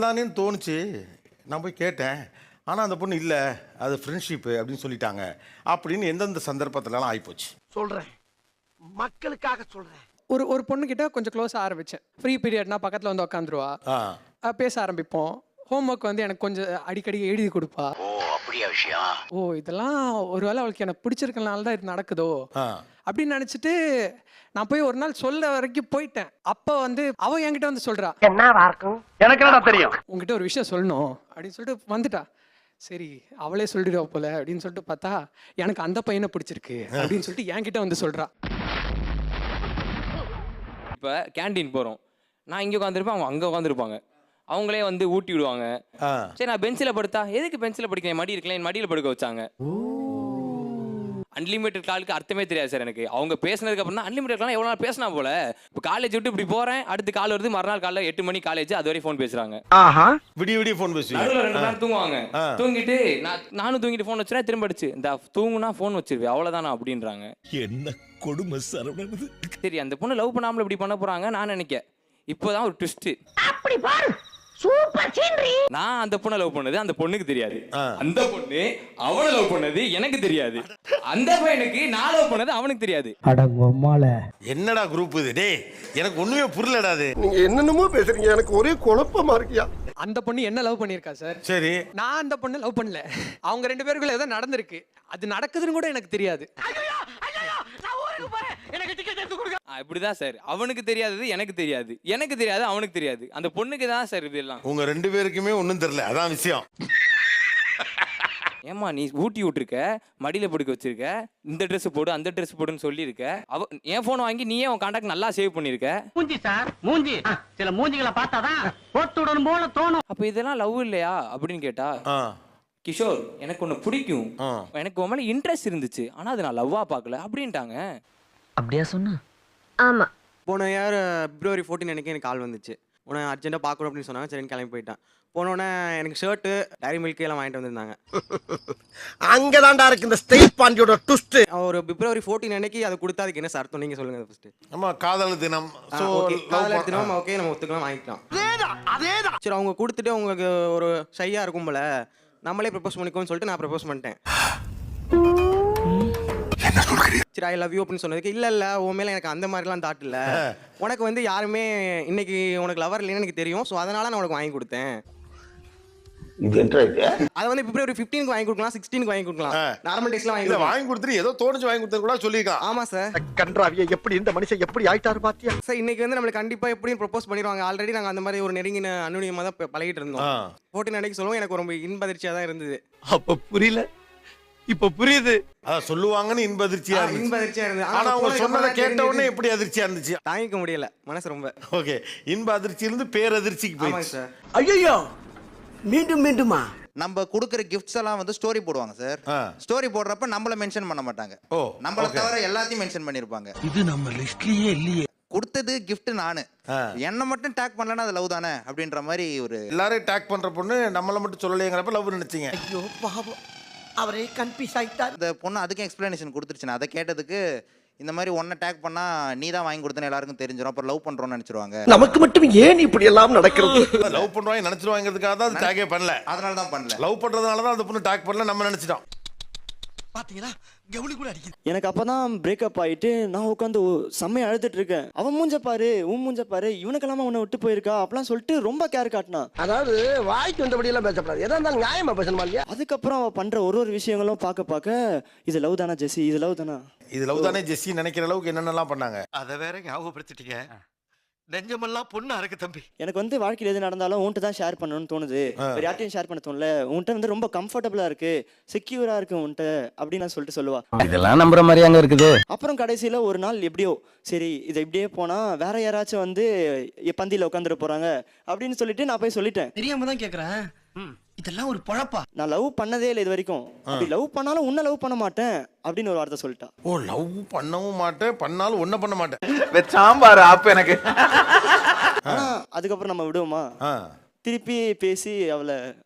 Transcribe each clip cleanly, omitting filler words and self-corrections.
தானேன்னு தோணுச்சு. நான் போய் கேட்டேன். ஆனால் அந்த பொண்ணு இல்லை, அது ஃப்ரெண்ட்ஷிப்பு அப்படின்னு சொல்லிட்டாங்க அப்படின்னு எந்தெந்த சந்தர்ப்பத்திலலாம் ஆகிப்போச்சு. சொல்றேன், மக்களுக்காக சொல்றேன். ஒரு பொண்ணுக்கிட்ட கொஞ்சம் க்ளோஸாக ஆரம்பித்தேன். ஃப்ரீ பீரியட்னா பக்கத்தில் வந்து உட்காந்துருவா, பேச ஆரம்பிப்போம். ஹோம்ஒர்க் வந்து எனக்கு கொஞ்சம் அடிக்கடி எழுதி கொடுப்பா. ஓ அப்படியா விஷயம்? ஓ இதெல்லாம் ஒருவேளை அவளுக்கு எனக்கு பிடிச்சிருக்கனால தான் இது நடக்குதோ அப்படின்னு நினச்சிட்டு நான் போய் ஒரு நாள் சொல்ல வரைக்கும் போயிட்டேன். அப்போ வந்து அவ என்கிட்ட வந்து சொல்றா, என்னவா இருக்கும் எனக்கு என்னடா தெரியும், உங்ககிட்ட ஒரு விஷயம் சொல்லணும் அப்படின்னு சொல்லிட்டு வந்துட்டா. சரி அவளே சொல்லிடுவா போல அப்படின்னு சொல்லிட்டு பார்த்தா எனக்கு அந்த பையனை பிடிச்சிருக்கு அப்படின்னு சொல்லிட்டு என்கிட்ட வந்து சொல்றா. இப்போ கேண்டீன் போகிறோம், நான் இங்கே உட்காந்துருப்பேன், அவங்க அங்கே உட்காந்துருப்பாங்க. அவங்களே வந்து ஊட்டி விடுவாங்க. சரி நான் பென்சில் படுத்தா, எதுக்கு பென்சில் படிக்கிறேன், மடி இருக்கலாம், என் மடியில் படுக்க வச்சாங்க. அன்லிமிட்டட் காலுக்கு அர்த்தமே தெரியாது சார் எனக்கு. அவங்க பேசினதுக்கு அப்புறம் தான் அன்லிமிட்டட் காலம் எவ்வளோ நாள் பேசினா போல. இப்போ காலேஜ் விட்டு இப்படி போகிறேன், அடுத்து கால் வருது, மறுநாள் காலைல 8 மணி காலேஜ், அது வரை ஃபோன் பேசுகிறாங்க. விடிய விடிய ஃபோன் பேசுவீங்க. நடுவில் 2 மணி நேரம் தூங்குவாங்க. தூங்கிட்டு நானும் தூங்கிட்டு ஃபோன் வச்சுருவேன், திரும்ப அடிச்சு இந்த தூங்குனா ஃபோன் வச்சிருவேன் அவ்வளோதானா அப்படின்றாங்க. என்ன கொடுமை சரவணன். சரி அந்த பொண்ணு லவ் பண்ணாமல் இப்படி பண்ண போகிறாங்க நான் நினைக்க. இப்போதான் ஒரு ட்விஸ்ட். அப்படி பாரு, சூப்பர் சீனரி. நான் அந்த பொண்ணை லவ் பண்ணது அந்த பொண்ணுக்கு தெரியாது, அந்த பொண்ணு அவனை லவ் பண்ணது எனக்கு தெரியாது, அந்த பையனுக்கு நான் லவ் பண்ணது அவனுக்கு தெரியாது. என்னடா குரூப் இது? டேய் எனக்கு ஒண்ணுமே புரியலடா. அது நீங்க என்னென்னமோ பேசுறீங்க, எனக்கு ஒரே குழப்பமா இருக்கியா. அந்த பொண்ணு என்ன லவ் பண்ணியிருக்கா சார். சரி, நான் அந்த பொண்ணு லவ் பண்ணல. அவங்க 2 பேருக்குள்ள ஏதோ நடந்திருக்கு, அது நடக்குதுன்னு கூட எனக்கு தெரியாது. இப்படிதான் சார், அவனுக்கு தெரியாதது எனக்கு தெரியாது, எனக்கு தெரியாது அவனுக்கு தெரியாது, அந்த பொண்ணுக்கு தான் சார் இதெல்லாம். உங்க 2 பேருக்குமே ஒன்றும் தெரியல, அதான் விஷயம். ஏமா நீ ஊட்டி விட்டுருக்க, மடியில படுக்க வச்சிருக்க, இந்த ட்ரெஸ் போடு அந்த ட்ரெஸ் போடுன்னு சொல்லியிருக்க, என் போன் வாங்கி நீயே உன் கான்டாக்ட் நல்லா சேவ் பண்ணிருக்க. மூஞ்சி சார் மூஞ்சி, சில மூஞ்சிகளை பார்த்தாதான் போட்டுடன் போல தோணும். அப்ப இதெல்லாம் லவ் இல்லையா அப்படின்னு கேட்டா, கிஷோர் எனக்கு ஒன்று பிடிக்கும், எனக்கு உன் மேலே இன்ட்ரெஸ்ட் இருந்துச்சு, ஆனால் அது நான் லவ்வா பார்க்கல அப்படின்ட்டாங்க. அப்படியா சொன்னா? ஆமா. போன இயர் பிப்ரவரி 14 எனக்கு கால் வந்துச்சு. உன்னை அர்ஜென்ட்டாக பார்க்கணும் அப்படின்னு சொன்னாங்க. சரின்னு கிளம்பி போயிட்டேன். போனோடனே எனக்கு ஷர்ட்டு, டைரி மில்க் எல்லாம் வாங்கிட்டு வந்திருந்தாங்க. அங்கதான்டா இருக்கு இந்த ஸ்டேட் பாண்டியோட ட்விஸ்ட். ஒரு பிப்ரவரி 14 அன்னைக்கு அதை கொடுத்தா அதுக்கு என்ன அர்த்தம் நீங்க சொல்லுங்க ஃபர்ஸ்ட். நம்ம காதலர் தினம், காதலர் தினம் ஓகே, நம்ம ஒத்துக்கலாம், வாங்கிக்கலாம். அதேதான். சரி அவங்க கொடுத்துட்டு உங்களுக்கு ஒரு ஷையா இருக்கும் போல, நம்மளே ப்ரப்போஸ் பண்ணிக்கோன்னு சொல்லிட்டு நான் ப்ரப்போஸ் பண்ணிட்டேன். சரி ஐ லவ் யூ அப்படின்னு சொன்னதுக்கு இல்ல உன் மேல எனக்கு அந்த மாதிரிலாம் தாட் இல்ல, உனக்கு வந்து யாருமே இன்னைக்கு உனக்கு லவர் இல்லைன்னு எனக்கு தெரியும், ஸோ அதனால நான் உனக்கு வாங்கி கொடுத்தேன். அதை வந்து பிப்ரவரி 15 வாங்கி கொடுக்கலாம், 16 வாங்கி கொடுக்கலாம், நார்மல் டேஸ்ல வாங்கி கொடுத்துட்டு ஏதோ தோணுச்சு வாங்கி கொடுத்தது கூட சொல்லியிருக்கான். ஆமா சார். கன்றாவிய எப்படி இந்த மனுஷன் எப்படி ஆயிட்டாரு பாத்தியா சார். இன்னைக்கு வந்து நம்மளுக்கு கண்டிப்பா எப்படியும் ப்ரப்போஸ் பண்ணிடுவாங்க. ஆல்ரெடி நாங்க அந்த மாதிரி ஒரு நெருங்கின அனுநியமா தான் பழகிட்டு இருந்தோம். 14 அன்னைக்கு சொல்லுவோம், எனக்கு ரொம்ப இன்பதிர்ச்சியா தான் இருந்தது. அப்ப புரியல, இப்ப புரியுது. அதான் சொல்லுவாங்கன்னு இன்பதிர்ச்சியா இருந்தது. ஆனா அவங்க சொன்னதை கேட்ட உடனே எப்படி அதிர்ச்சியா இருந்துச்சு? தாங்கிக்க முடியல மனசு ரொம்ப. ஓகே, இன்ப அதிர்ச்சியிலிருந்து பேரதிர்ச்சிக்கு போயிடுச்சு சார். ஐயோ மீண்டும் மீண்டுமா? நம்ம கொடுக்குற கிஃப்ட்ஸ் எல்லாம் வந்து ஸ்டோரி போடுவாங்க சார். ஸ்டோரி போடுறப்ப நம்மள மென்ஷன் பண்ண மாட்டாங்க. நம்மள தவிர எல்லாத்தையும் மென்ஷன் பண்ணிருப்பாங்க. இது நம்ம லிஸ்ட்லயே இல்லையே. கொடுத்தது கிஃப்ட் நானு, என்ன மட்டும் டேக் பண்ணலன்னா அது லவ் தானே அப்படின்ற மாதிரி ஒரு எல்லாரையும் டேக் பண்ற பொண்ணு நம்மள மட்டும் சொல்லலைங்கிறப்ப லவ் நினைச்சீங்க. ஐயோ பாவம், அவரே கன்ஃபியூஸ் ஆயிட்டார். இந்த பொண்ணு அதுக்கும் எக்ஸ்பிளனேஷன் கொடுத்துருச்சு. அதை கேட்டதுக்கு இந்த மாதிரி ஒன்ன டேக் பண்ணா நீ தான் வாங்கி கொடுத்தன எல்லாருக்கும் தெரிஞ்சிடும், அப்புறம் லவ் பண்றோம்னு நினைச்சிருவாங்க. நமக்கு மட்டும் ஏன் இப்படி எல்லாம் நடக்கிறது? லவ் பண்றாங்க நினைச்சிருவாங்கிறதுக்காக தான் அது டேக்கே பண்ணல, அதனால தான் பண்ணல. லவ் பண்றதுனால தான் அந்த பொண்ணு டேக் பண்ணல நம்ம நினைச்சிட்டோம். பாத்தீங்களா, கவுளி கூட அடிக்குது. எனக்கு அப்பதான் பிரேக்கப் ஆயிட்டு நான் உட்காந்து செம்மையை அழுதுட்டு இருக்கேன். அவன் மூஞ்ச பாரு, உன் மூஞ்ச பாரு, இவனுக்கெல்லாம உன்னை விட்டு போயிருக்கா அப்படிலாம் சொல்லிட்டு ரொம்ப கேர் காட்டினான். அதாவது வாய்க்கு வந்தபடி எல்லாம் பேசப்படாது, எதா இருந்தாலும் நியாயமா பேசணுமா இல்லையா? அதுக்கப்புறம் அவ பண்ற ஒரு விஷயங்களும் பார்க்க இது லவ் தானா ஜெசி, இது லவ் தானா, இது லவ் தானே ஜெஸ்ஸி நினைக்கிற அளவுக்கு என்னென்னலாம் பண்ணாங்க. அதை வேற ஞாபகப்படுத்திட்டீங்க. நெஞ்சமெல்லாம் பொண்ணா இருக்கு தம்பி. எனக்கு வந்து வாழ்க்கையில் எது நடந்தாலும் உன்ட்டு தான் ஷேர் பண்ணணும்னு தோணுது, வேற யார்ட்டையும் ஷேர் பண்ண தோணல, உன்ட்ட வந்து ரொம்ப கம்ஃபர்டபுளா இருக்கு, செக்யூரா இருக்கு உன்ட்ட அப்படின்னு நான் சொல்லிட்டு சொல்லுவா. இதெல்லாம் நம்புற மாதிரி அங்க இருக்குது. அப்புறம் கடைசியில ஒரு நாள் எப்படியோ சரி இதை இப்படியே போனா வேற யாராச்சும் வந்து பந்தியில உட்காந்துட்டு போறாங்க அப்படின்னு சொல்லிட்டு நான் போய் சொல்லிட்டேன். தெரியாம தான் கேக்குறேன், இதெல்லாம் ஒரு பொழப்பா? நான் லவ் பண்ணதே இல்லை இது வரைக்கும், அப்படி லவ் பண்ணாலும் உன்னை லவ் பண்ண மாட்டேன் அப்படின்னு ஒரு வார்த்தை சொல்லிட்டா. ஓ, லவ் பண்ணவும் மாட்டேன், பண்ணாலும் ஒன்ன பண்ண மாட்டேன். சாம்பார் அப்ப எனக்கு. ஆனா அதுக்கப்புறம் நம்ம விடுவோமா? திருப்பி பேசி அவளை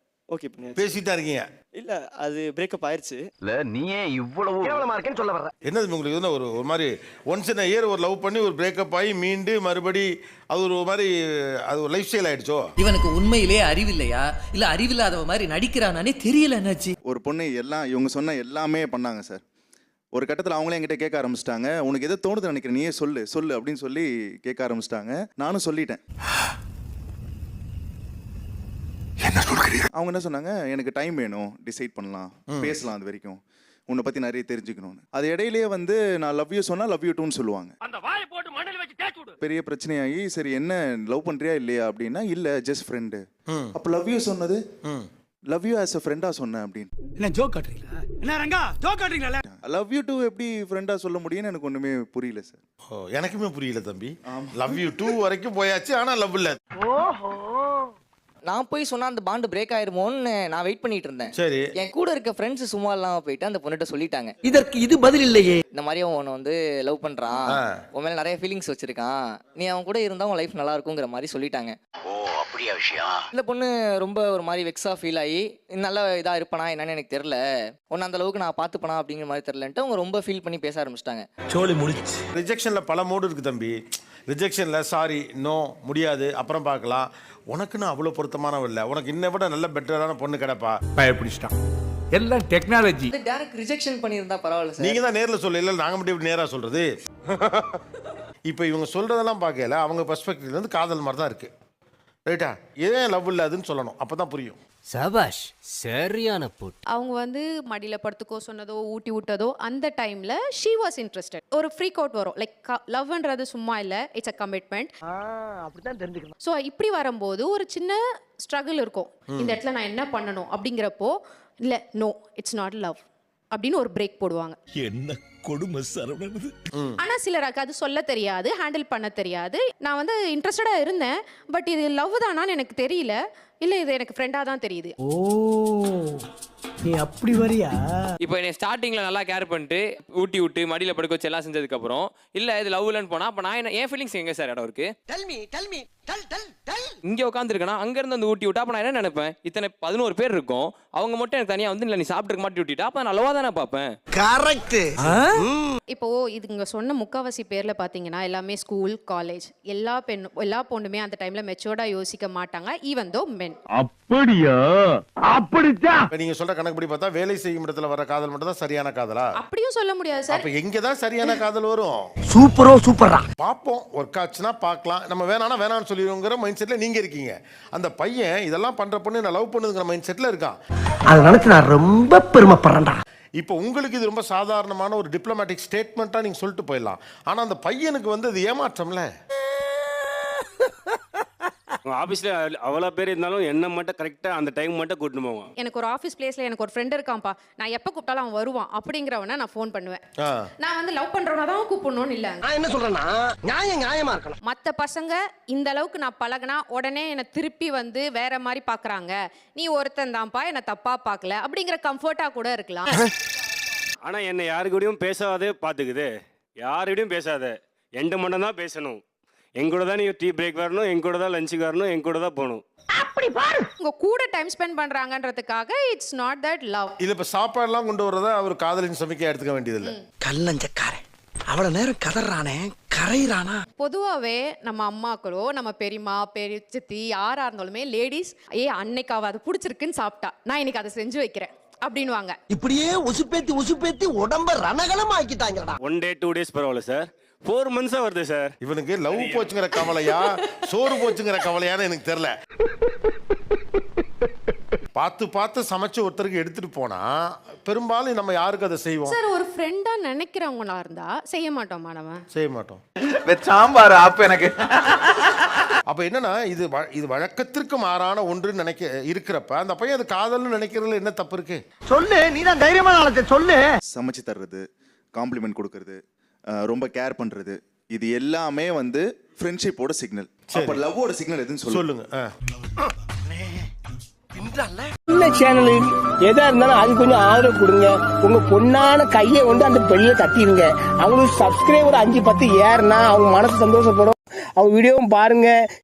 ஓகே பண்ணி பேசிட்டா இருக்கீங்க. இல்ல அது பிரேக்கப் ஆயிருச்சு. இல்ல நீ ஏன் இவ்வளவு கேவலமா இருக்கேன்னு சொல்ல வர்ற? என்னது உங்களுக்கு இதுனா ஒரு மாதிரி ஒன்ஸ் இன் இயர் ஒரு லவ் பண்ணி ஒரு பிரேக்கப் ஆகி மீண்டு மறுபடி அது ஒரு மாதிரி அது ஒரு லைஃப் ஸ்டைல் ஆயிடுச்சோ? இவனுக்கு உண்மையிலே அறிவில்லையா இல்ல அறிவில்லாதவ மாதிரி நடிக்கிறானே தெரியல என்னாச்சு. ஒரு பொண்ணு எல்லாம் இவங்க சொன்ன எல்லாமே பண்ணாங்க சார். ஒரு கட்டத்தில் அவங்களே என்கிட்ட கேட்க ஆரம்பிச்சிட்டாங்க, உனக்கு எதோ தோணுது நினைக்கிறேன், நீயே சொல்லு அப்படின்னு சொல்லி கேட்க ஆரம்பிச்சிட்டாங்க. நானும் சொல்லிட்டேன். அவங்க என்ன சொன்னாங்க, எனக்கு டைம் வேணும், டிசைட் பண்ணலாம், பேசலாம், அது வரைக்கும் உன்னை பற்றி நிறைய தெரிஞ்சுக்கணும்னு. அது இடையிலேயே வந்து நான் லவ் யூ சொன்னால் லவ் யூ டூன்னு சொல்லுவாங்க. பெரிய பிரச்சனையாகி சரி என்ன லவ் பண்ணுறியா இல்லையா அப்படின்னா இல்லை ஜஸ்ட் ஃப்ரெண்டு. அப்போ லவ் யூ சொன்னது லவ் யூ ஆஸ் அ ஃப்ரெண்டா சொன்னேன் அப்படின்னு. என்ன ஜோக் காட்டுறீங்களா? என்ன ரங்கா ஜோக் காட்டுறீங்களா? லவ் யூ டூ எப்படி ஃப்ரெண்டா சொல்ல முடியும்னு எனக்கு ஒண்ணுமே புரியல சார். எனக்குமே புரியல தம்பி. லவ் யூ டூ வரைக்கும் போயாச்சு, ஆனா லவ் இல்ல. நான் போய் சொன்னா அந்த பாண்டு பிரேக் ஆயிருமோன்னு நான் வெயிட் பண்ணிட்டு இருந்தேன். சரி. என் கூட இருக்க ஃப்ரெண்ட்ஸ் சும்மா இல்லாம போயிட்டு அந்த பொண்ணுகிட்ட சொல்லிட்டாங்க, இதற்கு இது பதில் இல்லையே. இந்த மாதிரி அவன் உன்னை வந்து லவ் பண்றான், உன் மேல நிறைய ஃபீலிங்ஸ் வச்சிருக்கான், நீ அவன் கூட இருந்தா உன் லைஃப் நல்லா இருக்குங்கிற மாதிரி சொல்லிட்டாங்க. ஓ அப்படியா விஷயம்? இந்த பொண்ணு ரொம்ப ஒரு மாதிரி வெக்ஸா ஃபீல் ஆகி நல்ல இதா இருப்பானா என்னன்னு எனக்கு தெரியல, உன்னை அந்த அளவுக்கு நான் பார்த்துப்பனா அப்படிங்கிற மாதிரி தெரியலன்ட்டு அவங்க ரொம்ப ஃபீல் பண்ணி பேச ஆரம்பிச்சிட்டாங்க. சோலி முடிச்சு. ரிஜெக்ஷன்ல பல மோடு இருக்கு தம்பி. ரிஜெக்ஷன்ல சாரி, நோ, முடியாது, அப்புறம் பார்க்கலாம், உனக்குன்னு அவ்வளோ பொருத்தமானவ இல்லை, உனக்கு இன்னை விட நல்ல பெட்டரான பொண்ணு கிடப்பா, பயப்பிடிச்சிட்டான். எல்லாம் டெக்னாலஜி. டைரக்ட் ரிஜெக்ஷன் பண்ணியிருந்தா பரவாயில்ல சார். நீங்க தான் நேர்ல சொல்லல, நாங்க மட்டும் இப்படி நேரா சொல்றது. இப்போ இவங்க சொல்றதெல்லாம் பார்க்கல, அவங்க பெர்ஸ்பெக்டிவ்ல இருந்து காதல் மாதிரி தான் இருக்கு. ரைட்டா? ஏன் லவ் இல்லாதுன்னு சொல்லணும், அப்பதான் புரியும். சபாஷ், சரியான போட். அவங்க வந்து மடியில படுத்துக்கோ சொன்னதோ ஊட்டி விட்டதோ அந்த டைம்ல ஷீ வாஸ் இன்ட்ரெஸ்டட். ஒரு ஃப்ரீக் அவுட் வரும், லைக் லவ்ன்றது சும்மா இல்ல, இட்ஸ் அ கமிட்மெண்ட். அப்படிதான் தெரிஞ்சுக்கணும். ஸோ இப்படி வரும்போது ஒரு சின்ன ஸ்ட்ரகிள் இருக்கும், இந்த இடத்துல நான் என்ன பண்ணணும் அப்படிங்கிறப்போ இல்ல நோ இட்ஸ் நாட் லவ் அப்படின்னு ஒரு பிரேக் போடுவாங்க. என்ன கொடுமை சரவணது. ஆனா சிலருக்கு அது சொல்ல தெரியாது, ஹேண்டில் பண்ண தெரியாது. நான் வந்து இன்ட்ரெஸ்டடா இருந்தேன், பட் இது லவ் தானான்னு எனக்கு தெரியல, இல்ல இது எனக்கு ஃப்ரெண்டா தான் தெரியுது. ஓ நீ அப்படி வரியா? இப்போ என்னை ஸ்டார்டிங்கில் நல்லா கேர் பண்ணிட்டு ஊட்டி விட்டு மடியில் படுக்க வச்சு எல்லாம் செஞ்சதுக்கப்புறம் இல்லை இது லவ் இல்லைன்னு போனால் அப்போ நான் என்ன என் ஃபீலிங்ஸ் எங்கே சார் இடம் இருக்கு? இங்கே உட்காந்துருக்கேன்னா அங்கேருந்து வந்து ஊட்டி விட்டா அப்போ நான் என்ன நினைப்பேன், இத்தனை 11 பேர் இருக்கும், அவங்க மட்டும் எனக்கு தனியாக வந்து இல்லை நீ சாப்பிட்டுருக்க மாட்டி விட்டுட்டா அப்போ நான் லவ்வாக தானே பார்ப்பேன். கரெக்ட். இப்போ இது இங்க சொன்ன முக்காவாசி பேர்ல பாத்தீங்கன்னா எல்லாமே ஸ்கூல் காலேஜ், எல்லா பொண்ணுமே அந்த டைம்ல மெச்சூர்டா யோசிக்க மாட்டாங்க, ஈவன் தோ மென். அப்படியா? அப்படிதான். இப்ப நீங்க சொல்ற கணக்குப்படி பார்த்தா வேலை செய்யும் இடத்துல வர காதல் மட்டும் தான் சரியான காதலா? அப்படியும் சொல்ல முடியாது சார். அப்ப எங்க தான் சரியான காதல் வரும்? சூப்பரா. பாப்போம், ஒர்க் ஆச்சுன்னா பார்க்கலாம், நம்ம வேணானா வேணான்னு சொல்லிடுவோங்கிற மைண்ட் செட்ல நீங்க இருக்கீங்க. அந்த பையன் இதெல்லாம் பண்ற பொண்ணு நான் லவ் பண்ணுங்கிற மைண்ட் செட்ல இருக்கான். அதை நினைச்சு நான் ரொம்ப பெருமைப்படுறேன்டா. இப்போ உங்களுக்கு இது ரொம்ப சாதாரணமான ஒரு டிப்ளமேட்டிக் ஸ்டேட்மெண்ட்டாக நீங்கள் சொல்லிட்டு போயிடலாம். ஆனால் அந்த பையனுக்கு வந்து அது ஏமாற்றம்ல. ஆஃபீஸில் அவ்வளோ பேர் இருந்தாலும் என்ன மட்டும் கரெக்டாக அந்த டைம் மட்டும் கூட்டிட்டு போவான். எனக்கு ஒரு ஆஃபீஸ் பிளேஸில் எனக்கு ஒரு ஃப்ரெண்ட் இருக்கான்ப்பா, நான் எப்போ கூப்பிட்டாலும் அவன் வருவான் அப்படிங்கிறவனை நான் ஃபோன் பண்ணுவேன். நான் வந்து லவ் பண்ணுறவனா தான் கூப்பிடணும்னு இல்லை. நான் என்ன சொல்றேன்னா நியாயமா இருக்கணும். மற்ற பசங்க இந்த அளவுக்கு நான் பழகினா உடனே என்னை திருப்பி வந்து வேற மாதிரி பார்க்குறாங்க, நீ ஒருத்தன் தான்ப்பா என்னை தப்பாக பார்க்கல அப்படிங்கிற கம்ஃபர்ட்டாக கூட இருக்கலாம். ஆனால் என்னை யாருக்கூடையும் பேசாதே பார்த்துக்குது, யாருக்கிட்டையும் பேசாத, என்கிட்ட மட்டும் தான் பேசணும், எங்கூட தான் நீ டீ பிரேக் வரணும், எங்கூட தான் லஞ்சுக்கு வரணும், எங்கூட தான் போகணும். உங்க கூட டைம் ஸ்பெண்ட் பண்றாங்கன்றதுக்காக இட்ஸ் நாட் தட் லவ். இல்ல இப்ப சாப்பாடுலாம் கொண்டு வரத அவர் காதலின் சமைக்க எடுத்துக்க வேண்டியதில்லை. கல்லஞ்சக்காரன் அவ்வளவு நேரம் கதறானே கரையிறானா? பொதுவாகவே நம்ம அம்மாக்களோ நம்ம பெரியம்மா பெரியச்சி யாரா இருந்தாலுமே லேடிஸ் அன்னைக்கு அவ அது பிடிச்சிருக்குன்னு சாப்பிட்டா நான் இன்னைக்கு அதை செஞ்சு வைக்கிறேன் அப்படின்னுவாங்க. இப்படியே உசுப்பேத்தி உடம்ப ரணகலம் ஆக்கிட்டாங்கடா. 1 day 2 days பரவாயில்ல சார், 4 months வருது சார். இவனுக்கு லவ் போச்சுங்கிற கவலையா சோறு போச்சுங்கிற கவலையான்னு எனக்கு தெரியல. பார்த்து சமைச்சு ஒருத்தருக்கு எடுத்துட்டு போனா பெரும்பாலும் நம்ம யாருக்கு அதை செய்வோம் சார்? ஒரு ஃப்ரெண்டா நினைக்கிறவங்களா இருந்தா செய்ய மாட்டோம், மாணவன் செய்ய மாட்டோம். சாம்பார் அப்ப எனக்கு அப்ப என்னன்னா இது வழக்கத்திற்கு மாறான ஒன்று நினைக்க இருக்கிறப்ப அந்த பையன் அது காதல்னு நினைக்கிறதுல என்ன தப்பு இருக்கு? சொல்லு, நீ தான் தைரியமான ஆளத்தை சொல்லு. சமைச்சு தர்றது, காம்ப்ளிமெண்ட் கொடுக்கறது, ரொம்ப கேர் பண்றது, இது எல்லாமே வந்து ஃப்ரெண்ட்ஷிப்போட சிக்னல். அப்ப லவ்வோட சிக்னல் எதுன்னு சொல்லுங்க. இந்த சேனல் எதா இருந்தாலும் அது கொஞ்சம் ஆதரவு கொடுங்க. உங்க பொண்ணான கையை கொண்டு அந்த பெல்ல தட்டிடுங்க. அவங்களுக்கு சப்ஸ்கிரைபர் 5-10 ஏறுனா அவங்க மனசு சந்தோஷப்படும். அவங்க வீடியோவும் பாருங்க.